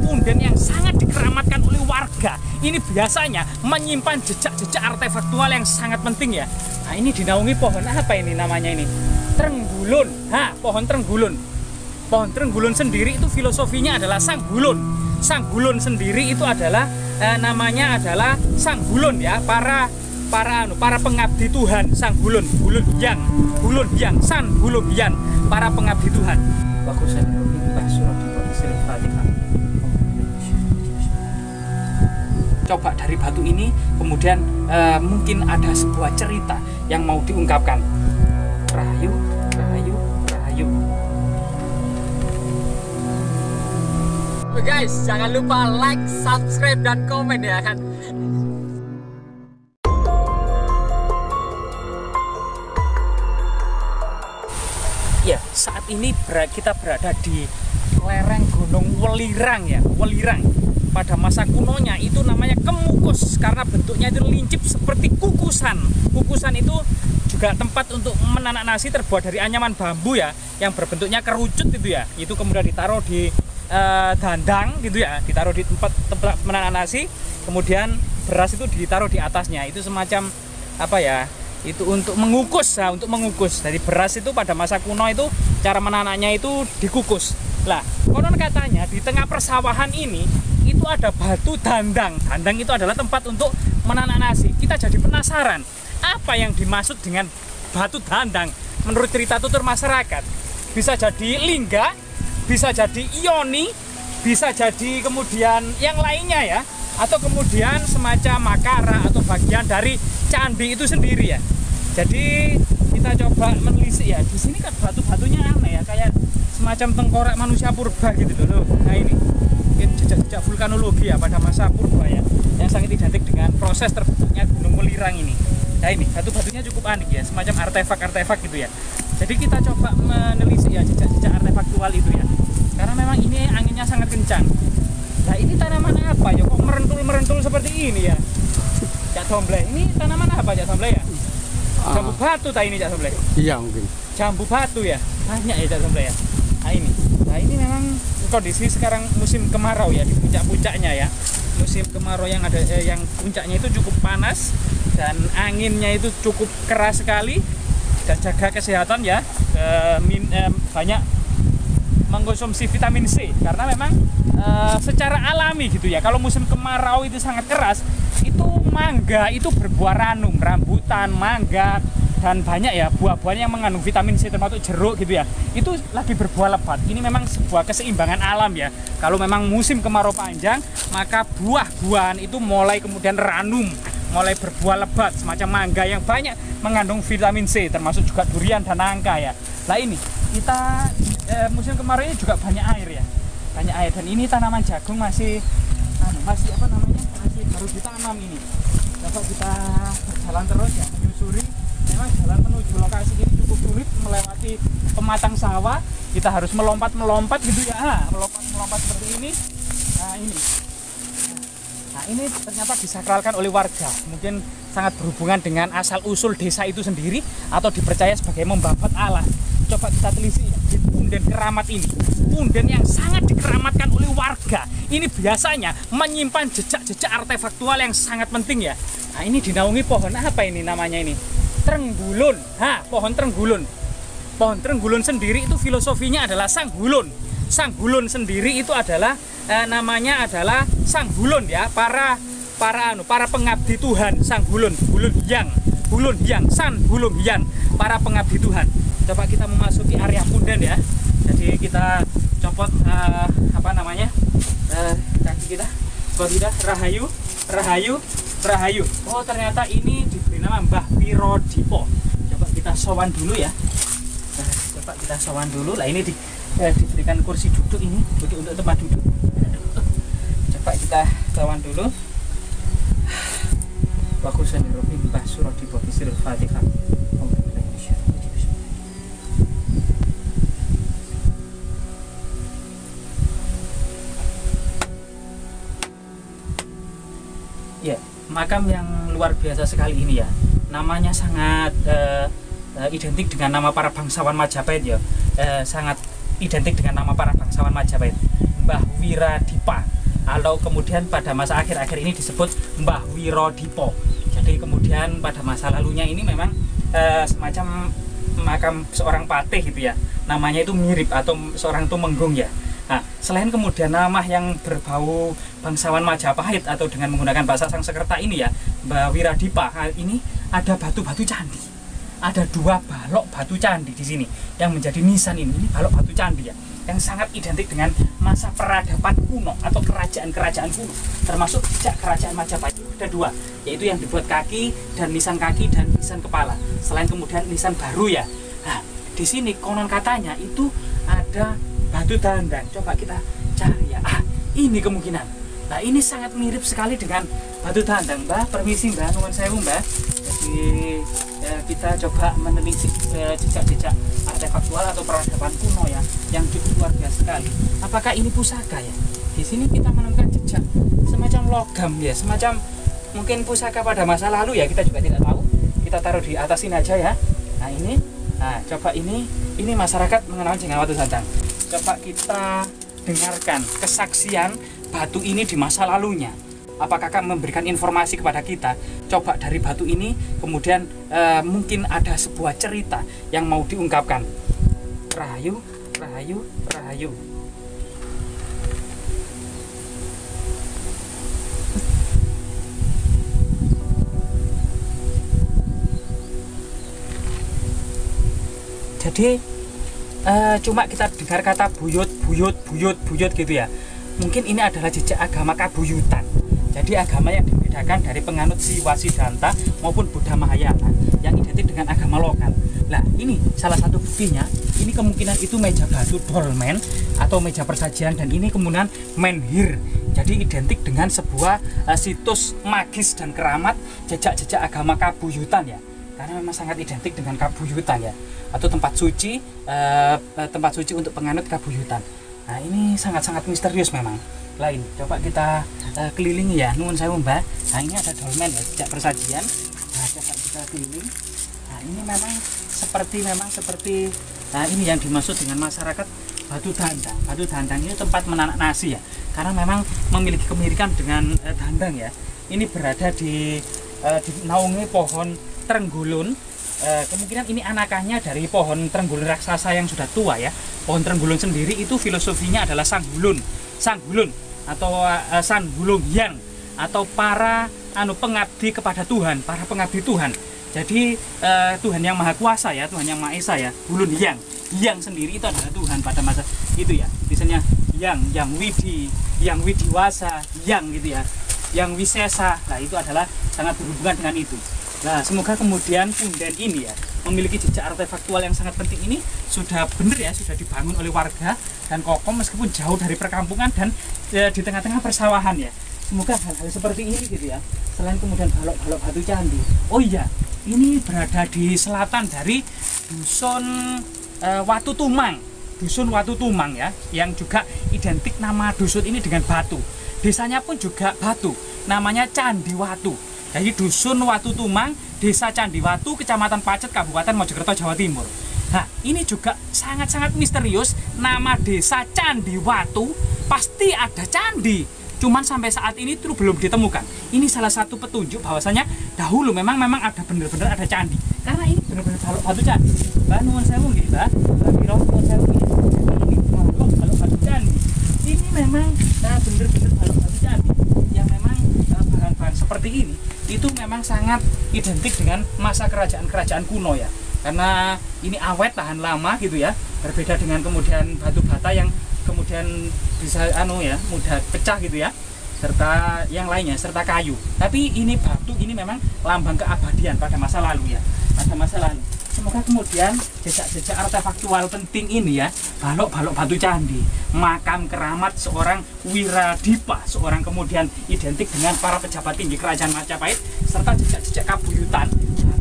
punden yang sangat dikeramatkan oleh warga. Ini biasanya menyimpan jejak-jejak artefaktual yang sangat penting ya. Nah, ini dinaungi pohon apa ini namanya ini? Trenggulun. Pohon trenggulun. Pohon trenggulun sendiri itu filosofinya adalah sang gulun. Sang gulun sendiri itu adalah namanya adalah sang gulun ya, para pengabdi Tuhan, sang gulun yang san gulun yang para pengabdi Tuhan. Coba dari batu ini kemudian mungkin ada sebuah cerita yang mau diungkapkan. Rahayu, rahayu, rahayu. Guys, jangan lupa like, subscribe, dan komen ya kan. Ya, saat ini kita berada di lereng Gunung Welirang ya, Welirang. Pada masa kunonya itu namanya Kemukus karena bentuknya itu lincip seperti kukusan. Kukusan itu juga tempat untuk menanak nasi terbuat dari anyaman bambu ya, yang berbentuknya kerucut itu ya. Itu kemudian ditaruh di dandang gitu ya, ditaruh di tempat menanak nasi, kemudian beras itu ditaruh di atasnya. Itu semacam apa ya? Itu untuk mengukus ya, untuk mengukus. Dari beras itu pada masa kuno itu cara menanaknya itu dikukus. Lah, konon katanya di tengah persawahan ini itu ada batu dandang. Dandang itu adalah tempat untuk menanak nasi. Kita jadi penasaran, apa yang dimaksud dengan batu dandang? Menurut cerita tutur masyarakat, bisa jadi lingga, bisa jadi ioni, bisa jadi kemudian yang lainnya ya, atau kemudian semacam makara atau bagian dari candi itu sendiri ya. Jadi kita coba menelisik ya. Di sini kan batu-batunya aneh ya, kayak semacam tengkorak manusia purba gitu loh. Nah ini mungkin jejak-jejak vulkanologi ya pada masa purba ya, yang sangat identik dengan proses terbentuknya Gunung Welirang ini. Nah ini batu-batunya cukup unik ya, semacam artefak-artefak gitu ya. Jadi kita coba menelisik ya jejak-jejak artefaktual itu ya, karena memang ini anginnya sangat kencang. Nah ini tanaman apa ya, kok merentul-merentul seperti ini ya Cak Dombleh? Ini tanaman apa Cak Dombleh ya? Jambu batu tak ini Cak Dombleh? Iya mungkin jambu batu ya, banyak ya Cak Dombleh ya. Nah ini memang kondisi sekarang musim kemarau ya, di puncak-puncaknya ya. Musim kemarau yang ada yang puncaknya itu cukup panas dan anginnya itu cukup keras sekali. Dan jaga kesehatan ya, banyak mengkonsumsi vitamin C karena memang secara alami gitu ya, kalau musim kemarau itu sangat keras, itu mangga itu berbuah ranum, rambutan, mangga, dan banyak ya buah-buahnya yang mengandung vitamin C termasuk jeruk gitu ya, itu lagi berbuah lebat. Ini memang sebuah keseimbangan alam ya. Kalau memang musim kemarau panjang, maka buah-buahan itu mulai kemudian ranum, mulai berbuah lebat semacam mangga yang banyak mengandung vitamin C, termasuk juga durian dan nangka ya. Nah ini kita musim kemarau ini juga banyak air ya, banyak air. Dan ini tanaman jagung masih apa namanya, masih baru ditanam ini. Coba kita berjalan terus ya, menyusuri. Memang jalan menuju lokasi ini cukup sulit, melewati pematang sawah. Kita harus melompat gitu ya, melompat seperti ini. Nah ini ternyata disakralkan oleh warga, mungkin sangat berhubungan dengan asal-usul desa itu sendiri, atau dipercaya sebagai membabat Allah. Coba kita telisik di punden keramat ini, punden yang sangat dikeramatkan oleh warga. Ini biasanya menyimpan jejak-jejak artefaktual yang sangat penting ya. Nah ini dinaungi pohon apa ini namanya ini? Trenggulun. Pohon trenggulun. Pohon trenggulun sendiri itu filosofinya adalah sang gulun. Sang gulun sendiri itu adalah namanya adalah sang gulun ya, para pengabdi Tuhan, sang gulun yang san gulun yang para pengabdi Tuhan. Coba kita memasuki area punden ya. Jadi kita copot apa namanya, kaki kita, coba kita rahayu, rahayu, rahayu. Oh ternyata ini diberi nama Mbah Wirodipo. Coba kita sowan dulu ya. Coba kita sowan dulu. Lah ini diberikan kursi duduk ini, untuk tempat duduk. Coba kita sowan dulu. Bagusan Robi Mbah Wirodipo Bismil Fatihah. Ya, makam yang luar biasa sekali ini ya. Namanya sangat identik dengan nama para bangsawan Majapahit ya. Sangat identik dengan nama para bangsawan Majapahit. Mbah Wiradipa. atau kemudian pada masa akhir-akhir ini disebut Mbah Wirodipo. Jadi kemudian pada masa lalunya ini memang semacam makam seorang patih gitu ya, namanya itu mirip atau seorang tumenggung ya. Nah, selain kemudian nama yang berbau bangsawan Majapahit atau dengan menggunakan bahasa Sangsekerta ini ya, Mbah Wiradipa, ini ada batu-batu candi. Ada 2 balok batu candi di sini yang menjadi nisan ini. Ini balok batu candi ya, yang sangat identik dengan masa peradaban kuno atau kerajaan-kerajaan kuno, termasuk sejak kerajaan Majapahit. Ada 2, yaitu yang dibuat kaki dan nisan kepala. Selain kemudian nisan baru ya. Nah, di sini konon katanya itu ada batu dandang. Coba kita cari ya. Ini kemungkinan. Nah, ini sangat mirip sekali dengan batu dandang. Mbah, permisi Mbah, nuwun sewu Mbah. Jadi kita coba menelisik jejak-jejak artefaktual atau peradaban kuno ya, yang cukup luar biasa sekali. Apakah ini pusaka ya? Di sini kita menemukan jejak semacam logam ya, semacam mungkin pusaka pada masa lalu ya, kita juga tidak tahu. Kita taruh di atas ini aja ya. Nah ini, coba ini masyarakat mengenal dengan batu dandang. Coba kita dengarkan kesaksian batu ini di masa lalunya. Apakah akan memberikan informasi kepada kita? Coba dari batu ini kemudian mungkin ada sebuah cerita yang mau diungkapkan. Rahayu, rahayu, rahayu. Jadi cuma kita dengar kata buyut gitu ya. Mungkin ini adalah jejak agama Kabuyutan. Jadi agama yang dibedakan dari penganut Siwa Siddhanta maupun Buddha Mahayana yang identik dengan agama lokal. Nah, ini salah satu buktinya. Ini kemungkinan itu meja batu dolmen atau meja persajian, dan ini kemudian menhir. Jadi identik dengan sebuah situs magis dan keramat jejak-jejak agama Kabuyutan ya. Karena memang sangat identik dengan Kabuyutan ya, atau tempat suci untuk penganut Kabuyutan. Nah, ini sangat-sangat misterius memang. Lain, coba kita kelilingi ya, nuwun sewu Mbah. Nah, ini ada dolmen ya, jejak persajian. Nah, coba kita keliling. Nah, ini memang seperti nah ini yang dimaksud dengan masyarakat batu dandang. Batu dandang ini tempat menanak nasi ya, karena memang memiliki kemirikan dengan dandang ya. Ini berada di naungi pohon Trenggulun. Kemungkinan ini anakannya dari pohon Trenggulun raksasa yang sudah tua ya. Pohon Trenggulun sendiri itu filosofinya adalah sanggulun atau San Hulung Hyang, atau para pengabdi kepada Tuhan, para pengabdi Tuhan. Jadi Tuhan yang Maha Kuasa ya, Tuhan yang Maha Esa ya, Hulun Hyang. Hyang sendiri itu adalah Tuhan pada masa itu ya. Misalnya yang Widi, yang Widiwasa, yang gitu ya, yang Wisesa. Nah, itu adalah sangat berhubungan dengan itu. Nah, semoga kemudian punden ini ya memiliki jejak artefaktual yang sangat penting ini sudah benar ya, sudah dibangun oleh warga dan kokoh meskipun jauh dari perkampungan dan di tengah-tengah persawahan ya. Semoga hal-hal seperti ini gitu ya. Selain kemudian balok-balok batu candi. Oh iya, ini berada di selatan dari Dusun Watu Tumang. Dusun Watu Tumang ya, yang juga identik nama dusun ini dengan batu. Desanya pun juga batu, namanya Candiwatu. Jadi Dusun Watu Tumang, Desa Candiwatu, Kecamatan Pacet, Kabupaten Mojokerto, Jawa Timur. Nah, ini juga sangat-sangat misterius. Nama desa Candiwatu pasti ada candi. Cuman sampai saat ini itu belum ditemukan. Ini salah satu petunjuk bahwasanya dahulu memang ada benar-benar ada candi. Karena ini benar-benar balok batu candi. Mbah nuwun sewu nggih, Mbah. Kira nuwun sewu nggih. Ini balok batu candi. Ini memang benar-benar balok batu candi yang memang bahan-bahan seperti ini itu memang sangat identik dengan masa kerajaan-kerajaan kuno ya, karena ini awet, tahan lama gitu ya, berbeda dengan kemudian batu bata yang kemudian bisa mudah pecah gitu ya, serta yang lainnya, serta kayu. Tapi ini batu ini memang lambang keabadian pada masa lalu ya, pada masa lalu. Semoga kemudian jejak-jejak artefaktual penting ini ya, balok-balok batu candi, makam keramat seorang Wiradipa, seorang kemudian identik dengan para pejabat tinggi kerajaan Majapahit, serta jejak-jejak Kabuyutan.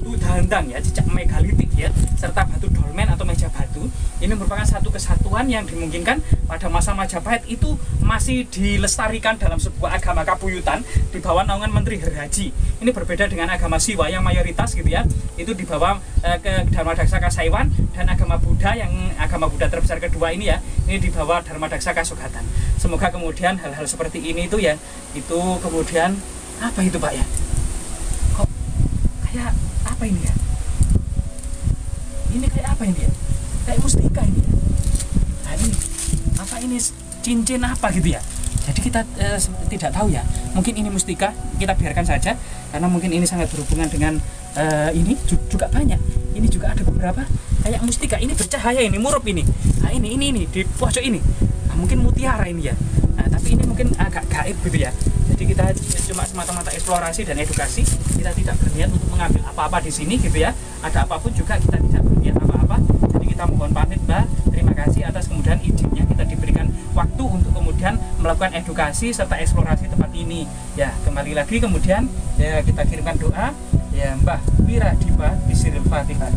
batu dandang ya, jejak megalitik ya, serta batu dolmen atau meja batu. Ini merupakan satu kesatuan yang dimungkinkan pada masa Majapahit itu masih dilestarikan dalam sebuah agama kabuyutan di bawah naungan Menteri Haji. Ini berbeda dengan agama Siwa yang mayoritas gitu ya, itu dibawa ke Dharmadaksaka Saiwan, dan agama Buddha yang agama Buddha terbesar kedua ini ya, ini dibawa Dharmadaksaka Sugatan. Semoga kemudian hal-hal seperti ini itu ya, itu kemudian apa itu Pak ya? Kok kayak apa ini ya? Ini kayak apa ini ya? Kayak mustika ini ya. Nah ini apa ini, cincin apa gitu ya? Jadi kita tidak tahu ya. Mungkin ini mustika, kita biarkan saja karena mungkin ini sangat berhubungan dengan ini juga banyak. Ini juga ada beberapa kayak mustika. Ini bercahaya, ini murup ini. Nah ini di pojok ini. Nah, mungkin mutiara ini ya. Nah, tapi ini mungkin agak gaib gitu ya. Jadi kita cuma semata-mata eksplorasi dan edukasi. Kita tidak berniat untuk mengambil apa-apa di sini gitu ya. Ada apapun juga kita tidak berniat apa-apa. Jadi kita mohon pamit Mbak. Terima kasih atas kemudian izinnya kita diberikan waktu untuk kemudian melakukan edukasi serta eksplorasi tempat ini. Ya, kembali lagi kemudian ya kita kirimkan doa ya Mbah Wiradipa Bisiril Fatihah.